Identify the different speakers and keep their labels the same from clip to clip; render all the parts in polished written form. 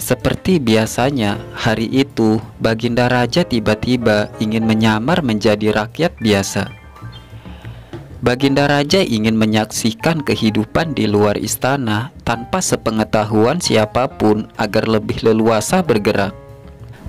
Speaker 1: Seperti biasanya, hari itu Baginda Raja tiba-tiba ingin menyamar menjadi rakyat biasa. Baginda Raja ingin menyaksikan kehidupan di luar istana tanpa sepengetahuan siapapun agar lebih leluasa bergerak.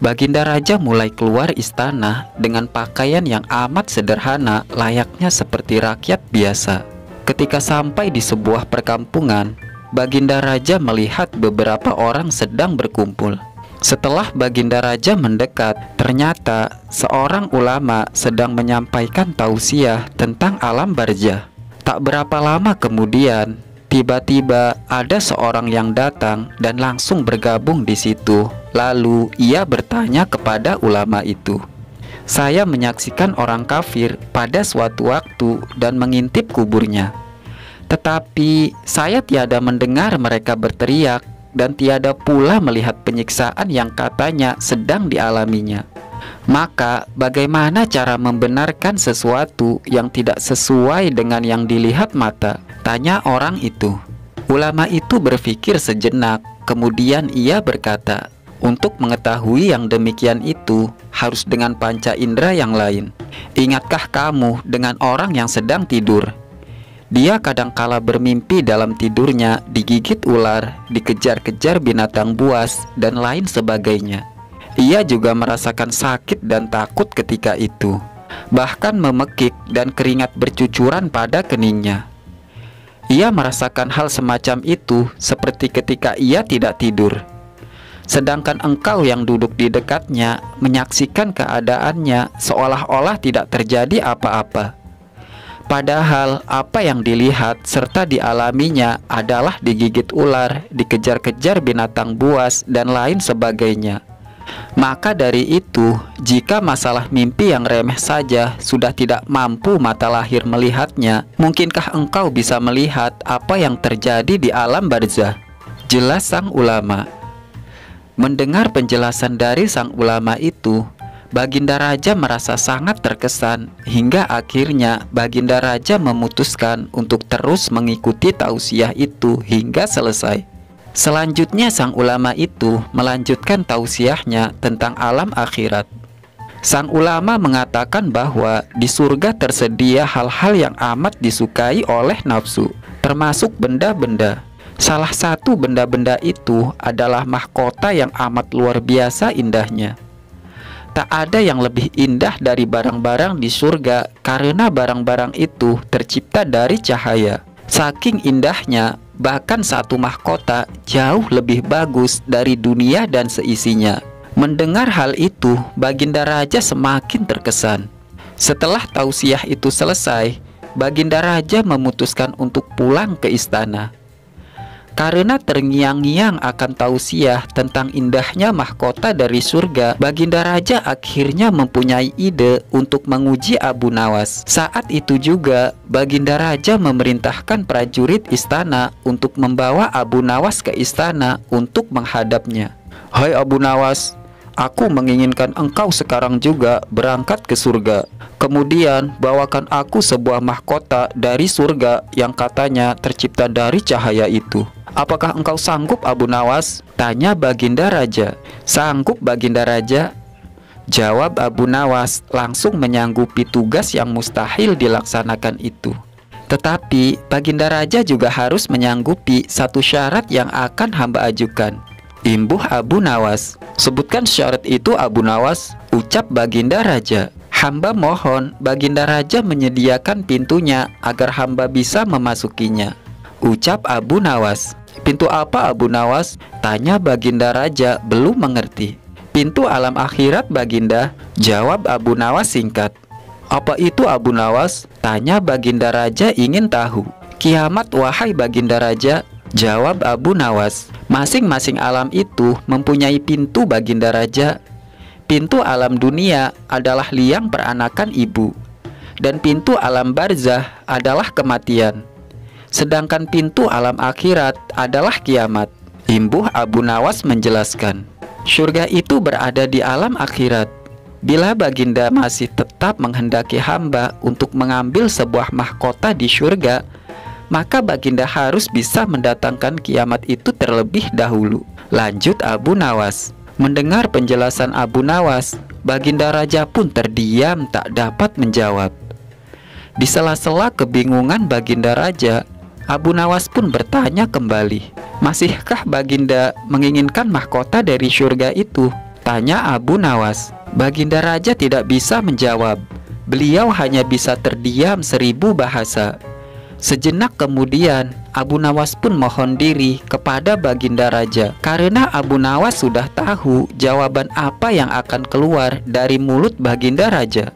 Speaker 1: Baginda Raja mulai keluar istana dengan pakaian yang amat sederhana, layaknya seperti rakyat biasa. Ketika sampai di sebuah perkampungan, Baginda Raja melihat beberapa orang sedang berkumpul. Setelah Baginda Raja mendekat, ternyata seorang ulama sedang menyampaikan tausiah tentang alam barzah. Tak berapa lama kemudian, tiba-tiba ada seorang yang datang dan langsung bergabung di situ. Lalu ia bertanya kepada ulama itu, "Saya menyaksikan orang kafir pada suatu waktu dan mengintip kuburnya. Tetapi saya tiada mendengar mereka berteriak dan tiada pula melihat penyiksaan yang katanya sedang dialaminya. Maka bagaimana cara membenarkan sesuatu yang tidak sesuai dengan yang dilihat mata?" tanya orang itu. Ulama itu berpikir sejenak, kemudian ia berkata, "Untuk mengetahui yang demikian itu harus dengan panca indera yang lain. Ingatkah kamu dengan orang yang sedang tidur? Dia kadangkala bermimpi dalam tidurnya digigit ular, dikejar-kejar binatang buas, dan lain sebagainya. Ia juga merasakan sakit dan takut ketika itu, bahkan memekik dan keringat bercucuran pada keningnya. Ia merasakan hal semacam itu seperti ketika ia tidak tidur. Sedangkan engkau yang duduk di dekatnya menyaksikan keadaannya seolah-olah tidak terjadi apa-apa. Padahal apa yang dilihat serta dialaminya adalah digigit ular, dikejar-kejar binatang buas, dan lain sebagainya. Maka dari itu, jika masalah mimpi yang remeh saja sudah tidak mampu mata lahir melihatnya, mungkinkah engkau bisa melihat apa yang terjadi di alam barzah?" Jelas sang ulama. Mendengar penjelasan dari sang ulama itu, Baginda Raja merasa sangat terkesan hingga akhirnya Baginda Raja memutuskan untuk terus mengikuti tausiah itu hingga selesai. Selanjutnya sang ulama itu melanjutkan tausiahnya tentang alam akhirat. Sang ulama mengatakan bahwa di surga tersedia hal-hal yang amat disukai oleh nafsu, termasuk benda-benda. Salah satu benda-benda itu adalah mahkota yang amat luar biasa indahnya. Tak ada yang lebih indah dari barang-barang di surga karena barang-barang itu tercipta dari cahaya. Saking indahnya, bahkan satu mahkota jauh lebih bagus dari dunia dan seisinya. Mendengar hal itu, Baginda Raja semakin terkesan. Setelah tausiah itu selesai, Baginda Raja memutuskan untuk pulang ke istana. Karena terngiang-ngiang akan tausiah tentang indahnya mahkota dari surga, Baginda Raja akhirnya mempunyai ide untuk menguji Abu Nawas. Saat itu juga, Baginda Raja memerintahkan prajurit istana untuk membawa Abu Nawas ke istana untuk menghadapnya. "Hai Abu Nawas, aku menginginkan engkau sekarang juga berangkat ke surga. Kemudian bawakan aku sebuah mahkota dari surga yang katanya tercipta dari cahaya itu. Apakah engkau sanggup Abu Nawas?" tanya Baginda Raja. "Sanggup Baginda Raja," jawab Abu Nawas, langsung menyanggupi tugas yang mustahil dilaksanakan itu. Tetapi Baginda Raja juga harus menyanggupi satu syarat yang akan hamba ajukan. Imbuh Abu Nawas. "Sebutkan syarat itu Abu Nawas," ucap Baginda Raja. "Hamba mohon Baginda Raja menyediakan pintunya agar hamba bisa memasukinya," ucap Abu Nawas. "Pintu apa Abu Nawas?" tanya Baginda Raja belum mengerti. "Pintu alam akhirat Baginda," jawab Abu Nawas singkat. "Apa itu Abu Nawas?" tanya Baginda Raja ingin tahu. "Kiamat wahai Baginda Raja," jawab Abu Nawas. "Masing-masing alam itu mempunyai pintu Baginda Raja. Pintu alam dunia adalah liang peranakan ibu, dan pintu alam barzah adalah kematian. Sedangkan pintu alam akhirat adalah kiamat." Imbuh Abu Nawas menjelaskan, "Surga itu berada di alam akhirat. Bila Baginda masih tetap menghendaki hamba untuk mengambil sebuah mahkota di surga, maka Baginda harus bisa mendatangkan kiamat itu terlebih dahulu. Lanjut Abu Nawas. Mendengar penjelasan Abu Nawas, Baginda Raja pun terdiam tak dapat menjawab. Di sela-sela kebingungan Baginda Raja, Abu Nawas pun bertanya kembali, "Masihkah Baginda menginginkan mahkota dari surga itu?" Tanya Abu Nawas. Baginda Raja tidak bisa menjawab. Beliau hanya bisa terdiam 1000 bahasa. Sejenak kemudian, Abu Nawas pun mohon diri kepada Baginda Raja, karena Abu Nawas sudah tahu jawaban apa yang akan keluar dari mulut Baginda Raja.